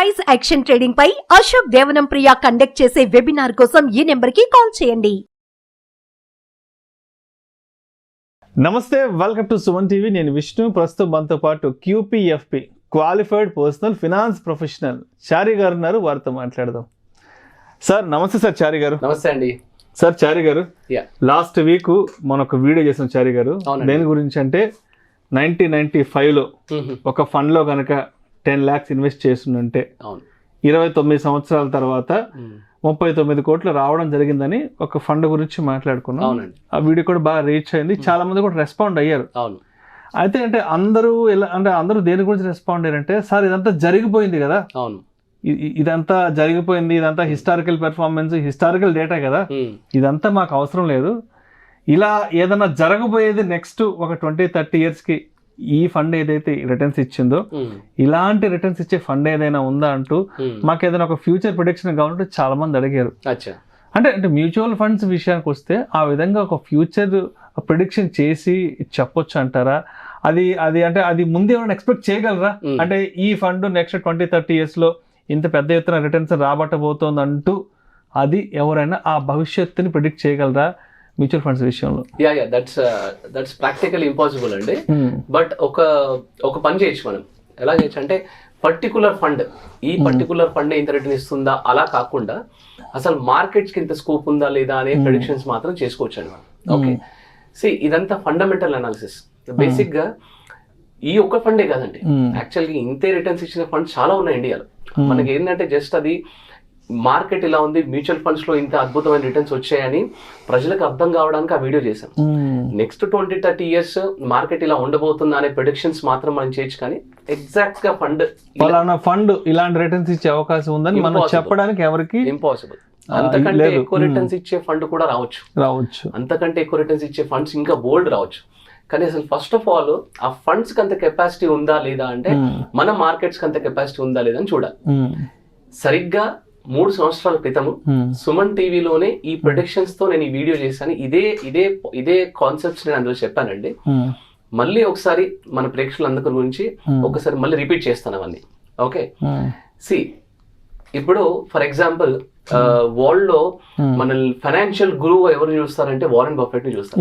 Price action trading పై అశోక్ దేవనం ప్రియ conduct చేసే webinar కోసం ఈ నెంబర్ కి కాల్ చేయండి. నమస్తే, వెల్కమ్ టు సుమన్ టీవీ. నేను విష్ణు. ప్రస్తుతం మనతో పాటు QPFP qualified personal finance professional Chari garu ఉన్నారు. వారితో మాట్లాడదాం. సార్ నమస్తే. సార్ చారి గారు. నమస్తే అండి. సార్ చారి గారు, లాస్ట్ వీక్ మనం ఒక వీడియో చేసాం చారి గారు. దేని గురించి అంటే 1995లో ఒక ఫండ్ లో కనుక 10 lakhs ఇన్వెస్ట్ చేస్తుందంటే 29 సంవత్సరాల తర్వాత 39 కోట్లు రావడం జరిగిందని ఒక ఫండ్ గురించి మాట్లాడుకున్నాం. ఆ వీడియో కూడా బాగా రీచ్ అయింది. చాలా మంది కూడా రెస్పాండ్ అయ్యారు. అయితే అంటే అందరూ దేని గురించి రెస్పాండ్ అయ్యారంటే, సార్ ఇదంతా జరిగిపోయింది కదా, ఇదంతా జరిగిపోయింది, ఇదంతా హిస్టారికల్ పెర్ఫార్మెన్స్, హిస్టారికల్ డేటా కదా, ఇదంతా మాకు అవసరం లేదు. ఇలా ఏదన్నా జరగబోయేది నెక్స్ట్ ఒక 20-30 yearsకి ఈ ఫండ్ ఏదైతే రిటర్న్స్ ఇచ్చిందో ఇలాంటి రిటర్న్స్ ఇచ్చే ఫండ్ ఏదైనా ఉందా అంటూ మాకు ఏదైనా ఒక ఫ్యూచర్ ప్రొడిక్షన్ కావాలంటే చాలా మంది అడిగారు. అంటే మ్యూచువల్ ఫండ్స్ విషయానికి వస్తే ఆ విధంగా ఒక ఫ్యూచర్ ప్రిడిక్షన్ చేసి చెప్పొచ్చు అంటారా? అది ముందు ఏమైనా ఎక్స్పెక్ట్ చేయగలరా? అంటే ఈ ఫండ్ నెక్స్ట్ 20-30 yearsలో ఇంత పెద్ద ఎత్తున రిటర్న్స్ రాబట్టబోతోంది అంటూ అది ఎవరైనా ఆ భవిష్యత్తుని ప్రిడిక్ట్ చేయగలరా మ్యూచువల్ ఫండ్స్ విషయంలో? దట్స్ ప్రాక్టికల్ ఇంపాసిబుల్ అండి. బట్ ఒక పని చేయొచ్చు మనం. ఎలా చేయొచ్చు అంటే, పర్టికులర్ ఫండ్ ఇంత రిటర్న్ ఇస్తుందా అలా కాకుండా అసలు మార్కెట్స్ కి ఇంత స్కోప్ ఉందా లేదా అనే ప్రెడిక్షన్స్ మాత్రం చేసుకోవచ్చు అండి మనం. ఓకే, ఇదంతా ఫండమెంటల్ అనాలిసిస్. బేసిక్ గా ఈ ఒక్క ఫండే కాదండి, యాక్చువల్గా ఇంతే రిటర్న్స్ ఇచ్చిన ఫండ్స్ చాలా ఉన్నాయి ఇండియాలో. మనకి ఏంటంటే జస్ట్ అది మార్కెట్ ఇలా ఉంది, మ్యూచువల్ ఫండ్స్ లో ఇంత అద్భుతమైన రిటర్న్స్ వచ్చాయని ప్రజలకు అర్థం కావడానికి ఆ వీడియో చేశాం. నెక్స్ట్ 20-30 years మార్కెట్ ఇలా ఉండబోతుందా అనే ప్రెడిక్షన్స్ మాత్రం మనం చేయొచ్చు, కానీ ఎగ్జాక్ట్ గా ఫండ్ ఇలాంటి రిటర్న్స్ ఇచ్చే అవకాశం ఉందని మనం చెప్పడానికి ఎవరికి ఇంపాసిబుల్. అంతకంటే ఎక్కువ రిటర్న్స్ ఇచ్చే ఫండ్ కూడా రావచ్చు, అంతకంటే ఎక్కువ రిటర్న్స్ ఇచ్చే ఫండ్స్ ఇంకా బోల్డ్ రావచ్చు. కానీ అసలు ఫస్ట్ ఆఫ్ ఆల్ ఆ ఫండ్స్ కి అంత కెపాసిటీ ఉందా లేదా అంటే, మన మార్కెట్స్ కి అంత కెపాసిటీ ఉందా లేదా అని చూడాలి. సరిగ్గా 3 సంవత్సరాల క్రితం సుమన్ టీవీలోనే ఈ ప్రొడిక్షన్స్ తో నేను ఈ వీడియో చేశాను. ఇదే కాన్సెప్ట్స్ నేను అందులో చెప్పానండి. మళ్ళీ ఒకసారి మన ప్రేక్షకులందరి గురించి ఒకసారి మళ్ళీ రిపీట్ చేస్తాను అవన్నీ. ఓకే, ఇప్పుడు ఫర్ ఎగ్జాంపుల్ వరల్డ్ లో మన ఫైనాన్షియల్ గురువు ఎవరు చూస్తారంటే వారెన్ బఫెట్ ని చూస్తారు.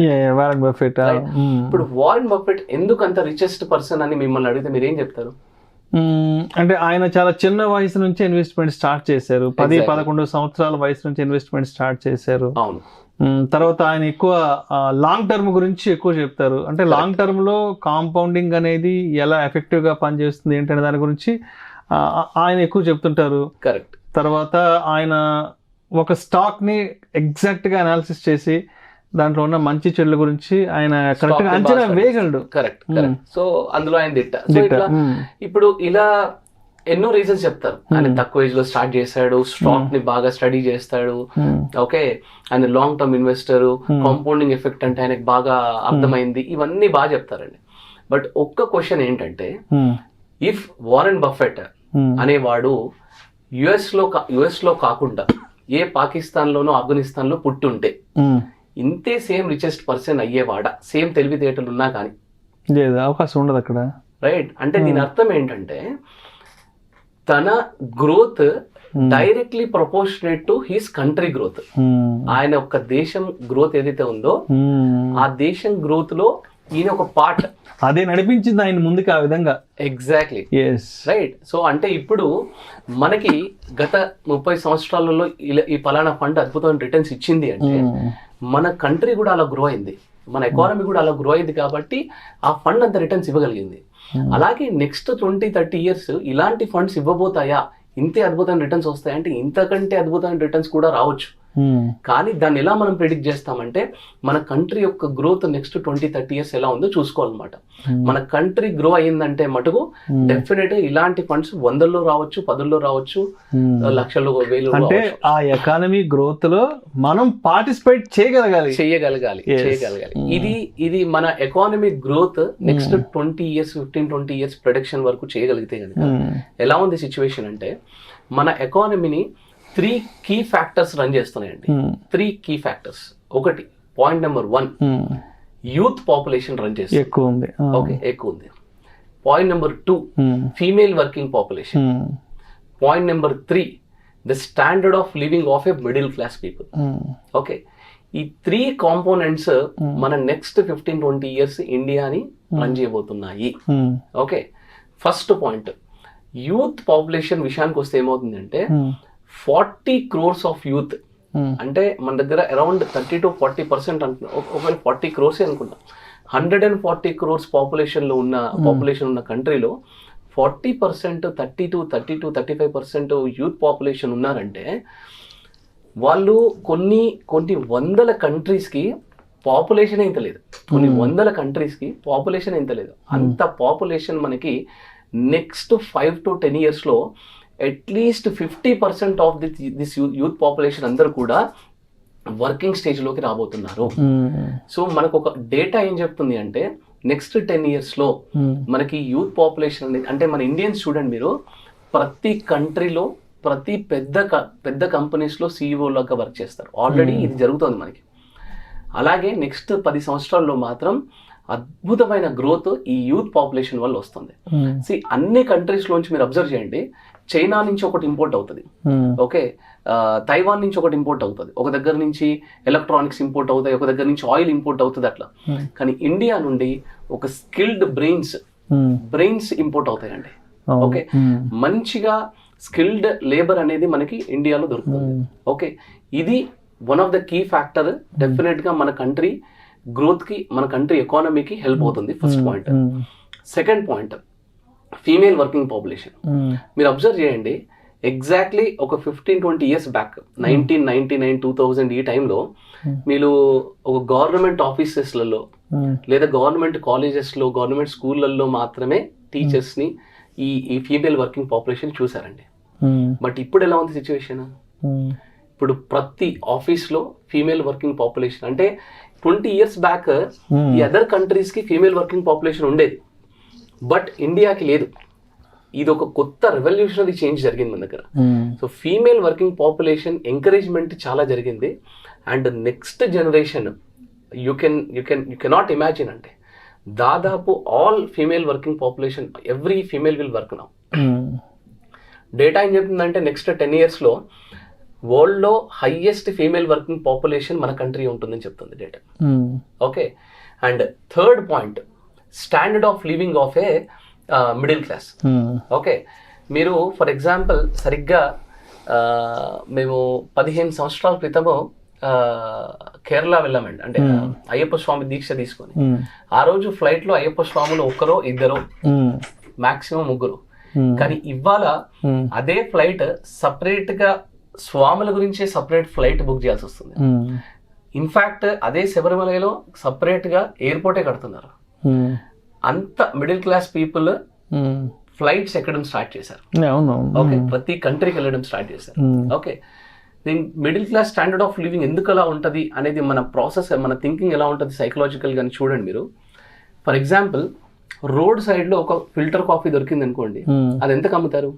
ఇప్పుడు వారెన్ బఫెట్ ఎందుకు అంత రిచెస్ట్ పర్సన్ అని మిమ్మల్ని అడిగితే మీరు ఏం చెప్తారు? అంటే ఆయన చాలా చిన్న వయసు నుంచి ఇన్వెస్ట్మెంట్ స్టార్ట్ చేశారు. 10-11 సంవత్సరాల వయసు నుంచి ఇన్వెస్ట్మెంట్ స్టార్ట్ చేశారు. తర్వాత ఆయన ఎక్కువ లాంగ్ టర్మ్ గురించి ఎక్కువ చెప్తారు. అంటే లాంగ్ టర్మ్ లో కాంపౌండింగ్ అనేది ఎలా ఎఫెక్టివ్ గా పనిచేస్తుంది ఏంటనే దాని గురించి ఆయన ఎక్కువ చెప్తుంటారు. కరెక్ట్. తర్వాత ఆయన ఒక స్టాక్ ని ఎగ్జాక్ట్ గా అనాలిసిస్ చేసి దాంట్లో ఉన్న మంచి చెడుల గురించి ఆయన కరెక్ట్ గా అంచనా వేయగలడు. కరెక్ట్. సో అందులో ఆయన దిట్ట. ఇప్పుడు ఇలా ఎన్నో రీజన్స్ చెప్తారు. ఆయన తక్కువ ఏజ్ లో స్టార్ట్ చేశాడు, స్టాక్ ని బాగా స్టడీ చేస్తాడు. ఓకే, ఆయన long term investor, compounding effect అంటే ఆయనకు బాగా అర్థమైంది. ఇవన్నీ బాగా చెప్తారండి. బట్ ఒక్క క్వశ్చన్ ఏంటంటే, ఇఫ్ వారెన్ బఫెట్ అనేవాడు యుఎస్ లో కాకుండా ఏ పాకిస్తాన్ లోనో ఆఫ్ఘనిస్తాన్ లో పుట్టుంటే ఇంతే సేమ్ రిచెస్ట్ పర్సన్ అయ్యేవాడా? సేమ్ తెలివితేటలు ఉన్నా కానీ అవకాశం ఉండదు అక్కడ, రైట్? అంటే దీని అర్థం ఏంటంటే, తన growth directly proportionate to his country growth. ఆయన ఒక దేశం గ్రోత్ ఏదైతే ఉందో ఆ దేశం గ్రోత్ లో ఈయన ఒక పార్ట్. అదే నడిపించింది ఆయన ముందుకు ఆ విధంగా. Exactly, right. సో అంటే ఇప్పుడు మనకి గత 30 సంవత్సరాలలో ఈ పలానా ఫండ్ అద్భుతమైన రిటర్న్స్ ఇచ్చింది అంటే మన కంట్రీ కూడా అలా గ్రో అయింది, మన ఎకానమీ కూడా అలా గ్రో అయింది కాబట్టి ఆ ఫండ్ అంత రిటర్న్స్ ఇవ్వగలిగింది. అలాగే నెక్స్ట్ 20-30 years ఇలాంటి ఫండ్స్ ఇవ్వబోతాయా, ఇంతే అద్భుతమైన రిటర్న్స్ వస్తాయంటే ఇంతకంటే అద్భుతమైన రిటర్న్స్ కూడా రావచ్చు. కానీ దాన్ని ఎలా మనం ప్రెడిక్ట్ చేస్తామంటే, మన కంట్రీ యొక్క గ్రోత్ నెక్స్ట్ 20-30 years ఎలా ఉందో చూసుకోవాలన్నమాట. మన కంట్రీ గ్రో అయ్యిందంటే మటుకు డెఫినెట్ గా ఇలాంటి ఫండ్స్ 100లో రావచ్చు, 10లో రావచ్చు, లక్షల్లో, 1000. అంటే ఆ ఎకానమీ గ్రోత్ లో మనం పార్టిసిపేట్ చేయగలగాలి. ఇది మన economy growth next 20 years, 15-20 years production వరకు చేయగలిగితే కనుక ఎలా ఉంది సిచ్యువేషన్ అంటే, మన ఎకానమీని 3 key factors రన్ చేస్తున్నాయండి. 3 key factors. ఒకటి, point number 1, youth population run చేస్తుంది, ఎక్కువ ఉంది. Point number 2, female working population. Point number 3, the standard of living of a middle class people. Okay, ఈ 3 కాంపోనెంట్స్ మన నెక్స్ట్ 15-20 ఇయర్స్ ఇండియాని రన్ చేయబోతున్నాయి. Okay, first point, youth population విషయానికి వస్తే ఏమవుతుందంటే 40 crores ఆఫ్ యూత్, అంటే మన దగ్గర అరౌండ్ 30-40% అంటున్నాం, ఒకవేళ 40 crores అనుకుంటాం, 140 crores పాపులేషన్ ఉన్న కంట్రీలో 40%, 32-35% యూత్ పాపులేషన్ ఉన్నారంటే వాళ్ళు కొన్ని వందల కంట్రీస్కి పాపులేషన్ ఇంత లేదు, కొన్ని వందల కంట్రీస్కి పాపులేషన్ ఇంత లేదు. అంత పాపులేషన్ మనకి నెక్స్ట్ 5 to 10 yearsలో at least 50% of this youth population అందరూ కూడా వర్కింగ్ స్టేజ్లోకి రాబోతున్నారు. సో మనకు ఒక డేటా ఏం చెప్తుంది అంటే నెక్స్ట్ 10 yearsలో మనకి యూత్ పాపులేషన్ అనేది, అంటే మన ఇండియన్స్ చూడండి మీరు, ప్రతి కంట్రీలో ప్రతి పెద్ద కంపెనీస్లో CEO లాగా వర్క్ చేస్తారు. ఆల్రెడీ ఇది జరుగుతుంది మనకి. అలాగే నెక్స్ట్ 10 సంవత్సరాల్లో మాత్రం అద్భుతమైన గ్రోత్ ఈ యూత్ పాపులేషన్ వల్ల వస్తుంది. అన్ని కంట్రీస్ లోంచి మీరు అబ్జర్వ్ చేయండి, చైనా నుంచి ఒకటి ఇంపోర్ట్ అవుతుంది, ఓకే, తైవాన్ నుంచి ఒకటి ఇంపోర్ట్ అవుతుంది, ఒక దగ్గర నుంచి ఎలక్ట్రానిక్స్ ఇంపోర్ట్ అవుతాయి, ఒక దగ్గర నుంచి ఆయిల్ ఇంపోర్ట్ అవుతుంది అట్లా. కానీ ఇండియా నుండి ఒక స్కిల్డ్ బ్రెయిన్స్ ఇంపోర్ట్ అవుతాయండి. ఓకే, మంచిగా స్కిల్డ్ లేబర్ అనేది మనకి ఇండియాలో దొరుకుతుంది. ఓకే, ఇది one of the key factor, definite గా మన కంట్రీ గ్రోత్ కి, మన కంట్రీ ఎకానమీకి హెల్ప్ అవుతుంది. First point. Second point, female working population. మీరు అబ్జర్వ్ చేయండి, ఎగ్జాక్ట్లీ ఒక 15-20 years బ్యాక్, 1999-2000 ఈ టైంలో మీరు ఒక గవర్నమెంట్ ఆఫీసెస్లలో లేదా గవర్నమెంట్ కాలేజెస్లో, గవర్నమెంట్ స్కూళ్ళల్లో మాత్రమే టీచర్స్ని ఈ ఫీమేల్ వర్కింగ్ పాపులేషన్ చూసారండి. బట్ ఇప్పుడు ఎలా ఉంది సిచ్యువేషన్? ఇప్పుడు ప్రతి ఆఫీస్లో ఫీమేల్ వర్కింగ్ పాపులేషన్, అంటే 20 years బ్యాక్ ఈ అదర్ కంట్రీస్కి ఫీమేల్ వర్కింగ్ పాపులేషన్ ఉండేది, బట్ ఇండియాకి లేదు. ఇది ఒక కొత్త రెవల్యూషనరీ చేంజ్ జరిగింది మన దగ్గర. So female working population encouragement చాలా జరిగింది. And next generation you cannot imagine, అంటే దాదాపు all female working population, every female will work now. Data ఏం చెప్తుందంటే నెక్స్ట్ 10 yearsలో వరల్డ్లో హైయెస్ట్ ఫీమేల్ వర్కింగ్ పాపులేషన్ మన కంట్రీ ఉంటుందని చెప్తుంది data. Okay, and third point, standard of living of a middle class. Okay, మీరు for example సరిగ్గా మేము 15 సంవత్సరాల క్రితము కేరళ వెళ్ళామండి, అంటే అయ్యప్ప స్వామి దీక్ష తీసుకొని. ఆ రోజు ఫ్లైట్ లో అయ్యప్ప స్వాములు 1-2 మాక్సిమం 3. కానీ ఇవాళ అదే ఫ్లైట్ సపరేట్ గా స్వాముల గురించే సపరేట్ ఫ్లైట్ బుక్ చేయాల్సి వస్తుంది. ఇన్ఫాక్ట్ అదే శబరిమలలో సపరేట్ గా ఎయిర్పోర్టే కడుతున్నారు. అంత మిడిల్ క్లాస్ పీపుల్ ఫ్లైట్స్ ఎక్కడం స్టార్ట్ చేశారు. ఓకే, ప్రతి కంట్రీకి వెళ్ళడం స్టార్ట్ చేశారు. Okay, middle class standard of living ఎందుకు అలా ఉంటుంది అనేది మన ప్రాసెస్, మన థింకింగ్ ఎలా ఉంటుంది సైకలాజికల్ గా చూడండి మీరు. ఫర్ ఎగ్జాంపుల్, రోడ్ సైడ్ లో ఒక ఫిల్టర్ కాఫీ దొరికింది అనుకోండి, అది ఎంతకు అమ్ముతారు?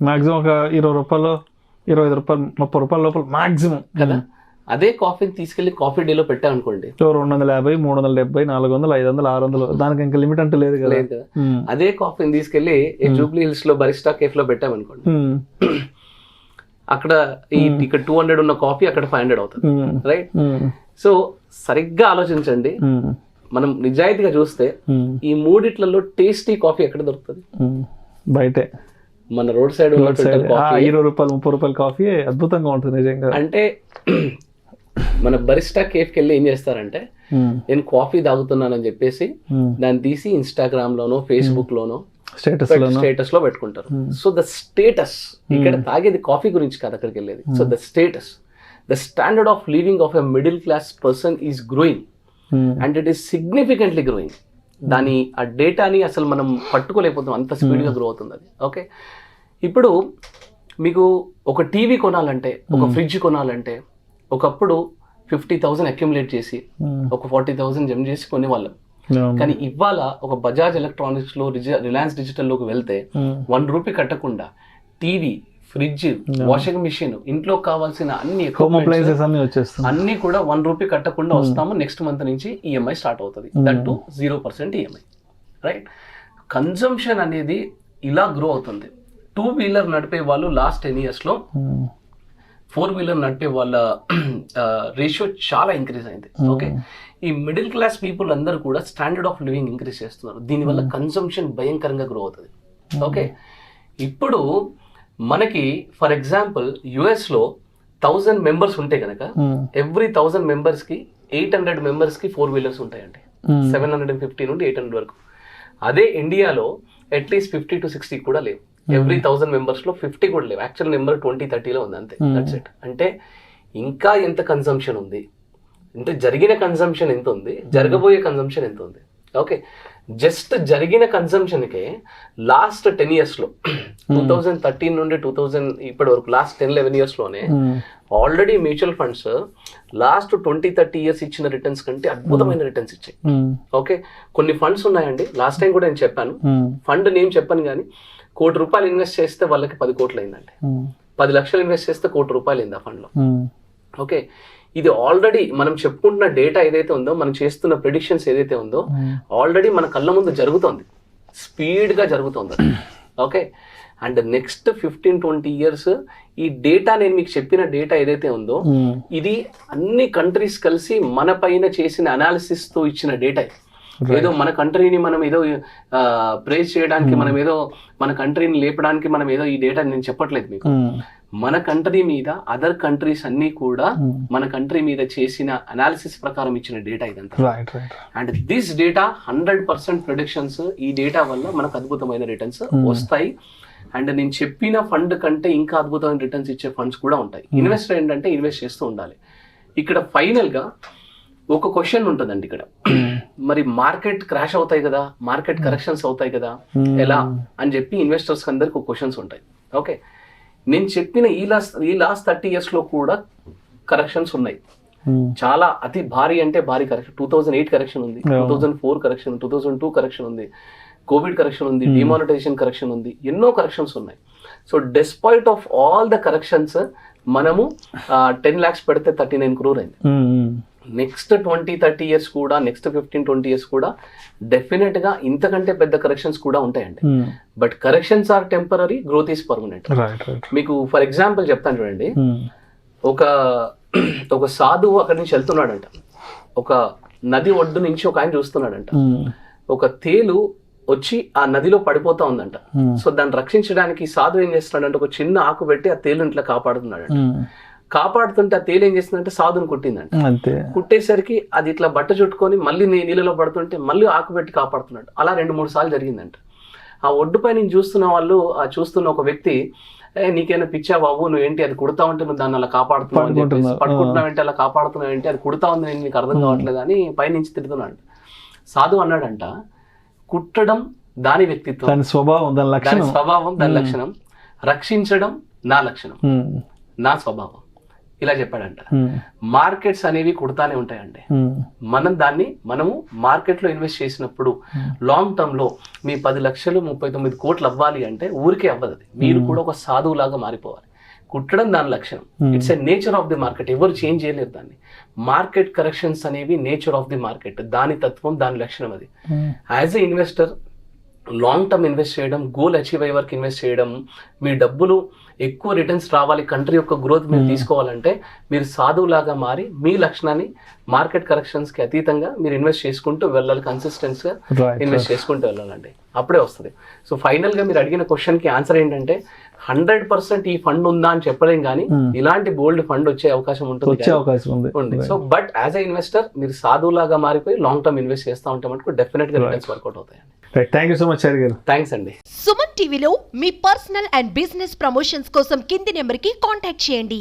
మాక్సిమం ఒక 20 రూపాయలు, 25 రూపాయలు, 30 రూపాయల లోపల మాక్సిమం కదా. అదే కాఫీని తీసుకెళ్లి కాఫీ డేలో పెట్టామనుకోండి, 250, 370, 400, 500, 600, దానికి ఇంకా లిమిట్ అంటూ లేదు కదా. అదే కాఫీని తీసుకెళ్లి జూబ్లీ హిల్స్ లో బరిస్టా కేఫ్ లో పెట్టామనుకోండి, అక్కడ ఇక్కడ 200 ఉన్న కాఫీ అక్కడ 500 అవుతుంది, రైట్? సో సరిగ్గా ఆలోచించండి, మనం నిజాయితీగా చూస్తే ఈ మూడిట్లలో టేస్టీ కాఫీ ఎక్కడ దొరుకుతుంది? బయటే. మన రోడ్ సైడ్ 20 రూపాయలు, 30 రూపాయల కాఫీ అద్భుతంగా ఉంటుంది నిజంగా. అంటే మన బరిస్టా కేఫ్కి వెళ్ళి ఏం చేస్తారంటే, నేను కాఫీ తాగుతున్నానని చెప్పేసి దాన్ని తీసి ఇన్స్టాగ్రామ్ లోనో ఫేస్బుక్ లోనో స్టేటస్ లో పెట్టుకుంటారు. సో ద స్టేటస్, ఇక్కడ తాగేది కాఫీ గురించి కాదు అక్కడికి వెళ్ళేది. So the status, the standard of living of a middle class person is growing and it is significantly growing. దాని ఆ డేటాని అసలు మనం పట్టుకోలేకపోతాం, అంత స్పీడ్గా గ్రో అవుతుంది అది. ఓకే, ఇప్పుడు మీకు ఒక టీవీ కొనాలంటే, ఒక ఫ్రిడ్జ్ కొనాలంటే ఒకప్పుడు 50,000 అక్యుములేట్ చేసి ఒక 40,000 జమ చేసి కొనేవాళ్ళం. కానీ ఇవాళ ఒక బజాజ్ ఎలక్ట్రానిక్స్ లో, రిలయన్స్ డిజిటల్ లోకి వెళ్తే 1 రూపీ కట్టకుండా టీవీ, ఫ్రిడ్జ్, వాషింగ్ మిషన్, ఇంట్లో కావాల్సిన అన్ని అన్ని కూడా 1 రూపీ కట్టకుండా వస్తాము. నెక్స్ట్ మంత్ నుంచి ఈఎంఐ స్టార్ట్ అవుతుంది, that to 0% EMI, right? Consumption అనేది ఇలా గ్రో అవుతుంది. 2-వీలర్ నడిపే వాళ్ళు లాస్ట్ 10 years లో 4-వీలర్ నడిపే వాళ్ళ రేషియో చాలా ఇంక్రీజ్ అయింది. ఓకే, ఈ మిడిల్ క్లాస్ పీపుల్ అందరూ కూడా స్టాండర్డ్ ఆఫ్ లివింగ్ ఇంక్రీజ్ చేస్తున్నారు. దీనివల్ల కన్సంప్షన్ భయంకరంగా గ్రో అవుతుంది. ఓకే, ఇప్పుడు మనకి ఫర్ ఎగ్జాంపుల్ యుఎస్లో 1000 members ఉంటే కనుక ఎవ్రీ 1000 members కి 800 members కి 4-వీలర్స్ ఉంటాయండి. 750 నుండి 800 వరకు. అదే ఇండియాలో అట్లీస్ట్ 50 to 60 కూడా లేవు. ఎవ్రీ 1000 members లో 50 కూడా లేవు. యాక్చువల్ నెంబర్ 20-30లో ఉంది అంతే. That's it. అంటే ఇంకా ఎంత కన్సంప్షన్ ఉంది అంటే జరిగిన కన్సంప్షన్ ఎంత ఉంది, జరగబోయే కన్సంప్షన్ ఎంత ఉంది. ఓకే, జస్ట్ జరిగిన కన్సంప్షన్కే లాస్ట్ 10 years లో 2013 నుండి 2000 ఇప్పటి వరకు లాస్ట్ 10-11 years లోనే already mutual funds last 20-30 years ఇచ్చిన రిటర్న్స్ కంటే అద్భుతమైన రిటర్న్స్ ఇచ్చాయి. ఓకే, కొన్ని ఫండ్స్ ఉన్నాయండి. లాస్ట్ టైం కూడా నేను చెప్పాను, ఫండ్ నేమ్ చెప్పాను కానీ ₹1 కోటి ఇన్వెస్ట్ చేస్తే వాళ్ళకి 10 కోట్లు అయిందండి. 10 లక్షలు ఇన్వెస్ట్ చేస్తే ₹1 కోటి అయింది ఆ ఫండ్ లో. ఓకే, ఇది ఆల్రెడీ మనం చెప్పుకుంటున్న డేటా ఏదైతే ఉందో, మనం చేస్తున్న ప్రిడిక్షన్స్ ఏదైతే ఉందో ఆల్రెడీ మన కళ్ళ ముందు జరుగుతోంది, స్పీడ్ గా జరుగుతోంది. ఓకే, అండ్ నెక్స్ట్ 15-20 years ఈ డేటా, నేను మీకు చెప్పిన డేటా ఏదైతే ఉందో ఇది అన్ని కంట్రీస్ కలిసి మన పైన చేసిన అనాలిసిస్ తో ఇచ్చిన డేటా. ఏదో మన కంట్రీని మనం ఏదో ప్రేజ్ చేయడానికి, మనం ఏదో మన కంట్రీని లేపడానికి మనం ఏదో ఈ డేటా నేను చెప్పట్లేదు మీకు. మన కంట్రీ మీద అదర్ కంట్రీస్ అన్ని కూడా మన కంట్రీ మీద చేసిన అనాలిసిస్ ప్రకారం ఇచ్చిన డేటా ఇదంతా. And this data 100% predictions. ఈ డేటా వల్ల మనకు అద్భుతమైన రిటర్న్స్ వస్తాయి. అండ్ నేను చెప్పిన ఫండ్ కంటే ఇంకా అద్భుతమైన రిటర్న్స్ ఇచ్చే ఫండ్స్ కూడా ఉంటాయి. ఇన్వెస్టర్ ఏంటంటే ఇన్వెస్ట్ చేస్తూ ఉండాలి. ఇక్కడ ఫైనల్ గా ఒక క్వశ్చన్ ఉంటుందండి ఇక్కడ, మరి మార్కెట్ క్రాష్ అవుతాయి కదా, మార్కెట్ కరెక్షన్స్ అవుతాయి కదా, ఎలా అని చెప్పి ఇన్వెస్టర్స్ అందరికి ఒక క్వశ్చన్స్ ఉంటాయి. ఓకే, నేను చెప్పిన ఈ లాస్ట్ 30 years లో కూడా కరెక్షన్స్ ఉన్నాయి. చాలా అతి భారీ అంటే భారీ కరెక్షన్. 2008 కరెక్షన్ ఉంది, 2004 కరెక్షన్, 2002 కరెక్షన్ ఉంది, కోవిడ్ కరెక్షన్ ఉంది, డిమానిటైజేషన్ కరెక్షన్ ఉంది, ఎన్నో కరెక్షన్స్ ఉన్నాయి. So despite of all the corrections మనము 10 lakhs పెడితే 39 crore అయింది. నెక్స్ట్ 20-30 years కూడా, నెక్స్ట్ 15-20 years కూడా డెఫినెట్ గా ఇంతకంటే పెద్ద కరెక్షన్స్ కూడా ఉంటాయండి. But corrections are temporary, growth is permanent. మీకు ఫర్ ఎగ్జాంపుల్ చెప్తాను చూడండి. ఒక సాధువు అక్కడి నుంచి వెళ్తున్నాడంట, ఒక నది ఒడ్డు నుంచి ఒక ఆయన చూస్తున్నాడంట. ఒక తేలు వచ్చి ఆ నదిలో పడిపోతా ఉందంట. సో దాన్ని రక్షించడానికి సాధువు ఏం చేస్తున్నాడంటే ఒక చిన్న ఆకు పెట్టి ఆ తేలు ఇంట్లో కాపాడుతున్నాడంట. కాపాడుతుంటే ఆ తేలు ఏం చేస్తుందంటే సాధుని కుట్టిందంట. కుట్టేసరికి అది ఇట్లా బట్ట చుట్టుకొని మళ్ళీ నీళ్ళలో పడుతుంటే మళ్ళీ ఆకు పెట్టి కాపాడుతున్నాడు. అలా 2-3 సార్లు జరిగిందంట. ఆ ఒడ్డుపై నేను చూస్తున్న ఒక వ్యక్తి, నీకేమైనా పిచ్చా బాబు, నువ్వు ఏంటి అది కుడతా ఉంటే నువ్వు దాన్ని అలా కాపాడుతున్నావు అని చెప్పేసి, పట్టుకుంటున్నావు ఏంటి, అలా కాపాడుతున్నావు ఏంటి, అది కుడతా ఉంది, నేను నీకు అర్థం కావట్లేదు అని పైనుంచి తిడుతున్నాడు. సాధువు అన్నాడంట, కుట్టడం దాని వ్యక్తిత్వం, దాని స్వభావం, దాని లక్షణం, రక్షించడం నా లక్షణం, నా స్వభావం, ఇలా చెప్పాడంట. మార్కెట్స్ అనేవి కుడతానే ఉంటాయండి. మనము మార్కెట్ లో ఇన్వెస్ట్ చేసినప్పుడు లాంగ్ టర్మ్ లో మీ 10 లక్షలు 39 కోట్లు అవ్వాలి అంటే ఊరికే అవ్వదు. మీరు కూడా ఒక సాధువు లాగా మారిపోవాలి. కుట్టడం దాని లక్షణం. It's a nature of the market. ఎవరు చేంజ్ చేయలేరు దాన్ని. మార్కెట్ కరెక్షన్స్ అనేవి నేచర్ ఆఫ్ ది మార్కెట్, దాని తత్వం, దాని లక్షణం అది. As a investor long term invest చేయడం, గోల్ అచీవ్ అయ్యే వరకు ఇన్వెస్ట్ చేయడం, మీ డబ్బులు ఎక్కువ రిటర్న్స్ రావాలి, కంట్రీ యొక్క గ్రోత్ మీరు తీసుకోవాలంటే మీరు సాధువులాగా మారి మీ లక్షణాన్ని మార్కెట్ కరెక్షన్స్ కి అతీతంగా మీరు ఇన్వెస్ట్ చేసుకుంటూ వెళ్ళాలి. కన్సిస్టెన్స్ గా ఇన్వెస్ట్ చేసుకుంటూ వెళ్ళాలండి, అప్పుడే వస్తుంది. సో ఫైనల్ గా మీరు అడిగిన క్వశ్చన్ కి ఆన్సర్ ఏంటంటే 100% ఈ ఫండ్ ఉందా అని చెప్పలేం, కానీ ఇలాంటి బోల్డ్ ఫండ్ వచ్చే అవకాశం ఉంటుంది. So but as a investor మీరు సాధువులాగా మారిపోయి లాంగ్ టర్మ్ ఇన్వెస్ట్ చేస్తూ ఉంటే మటుకు డెఫినెట్ గా రిటర్న్స్ వర్కౌట్ అవుతాయండి. థ్యాంక్ యూ సో మచ్ గారు. థ్యాంక్స్ అండి. సుమన్ టీవీలో మీ పర్సనల్ అండ్ బిజినెస్ ప్రమోషన్స్ కోసం కింది నెంబర్ కి కాంటాక్ట్ చేయండి.